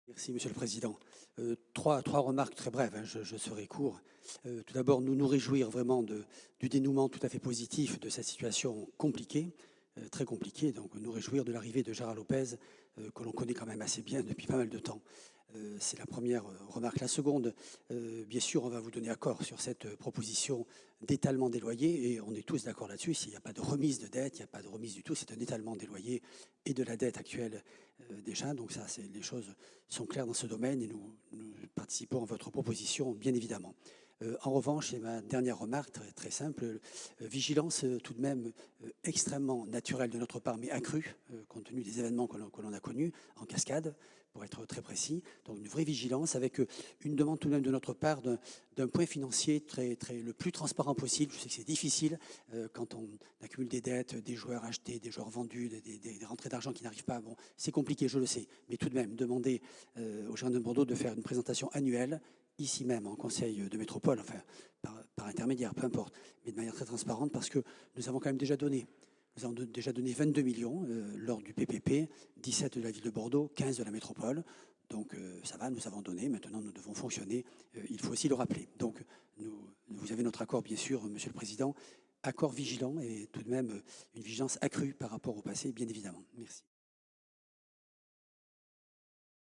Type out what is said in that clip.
Merci, Monsieur le Président. Trois remarques très brèves, hein, je serai court. Tout d'abord, nous réjouir vraiment du dénouement tout à fait positif de cette situation compliquée, très compliquée. Donc, nous réjouir de l'arrivée de Gérard Lopez, que l'on connaît quand même assez bien depuis pas mal de temps. C'est la première remarque. La seconde, bien sûr, on va vous donner accord sur cette proposition d'étalement des loyers, et on est tous d'accord là-dessus. S'il n'y a pas de remise de dette, il n'y a pas de remise du tout, c'est un étalement des loyers et de la dette actuelle déjà. Donc ça, les choses sont claires dans ce domaine et nous participons à votre proposition, bien évidemment. En revanche, et ma dernière remarque, très simple, vigilance tout de même extrêmement naturelle de notre part, mais accrue, compte tenu des événements que l'on a connus, en cascade, pour être très précis. Donc une vraie vigilance avec une demande tout de même de notre part d'un point financier le plus transparent possible. Je sais que c'est difficile quand on accumule des dettes, des joueurs achetés, des joueurs vendus, des rentrées d'argent qui n'arrivent pas. Bon, c'est compliqué, je le sais, mais tout de même, demander au Girondins de Bordeaux de faire une présentation annuelle, ici même, en conseil de métropole, enfin, par intermédiaire, peu importe, mais de manière très transparente, parce que nous avons quand même déjà donné. Nous avons déjà donné 22 millions lors du PPP, 17 de la ville de Bordeaux, 15 de la métropole. Donc ça va, nous avons donné, maintenant nous devons fonctionner. Il faut aussi le rappeler. Donc vous avez notre accord, bien sûr, Monsieur le Président, accord vigilant et tout de même une vigilance accrue par rapport au passé, bien évidemment. Merci.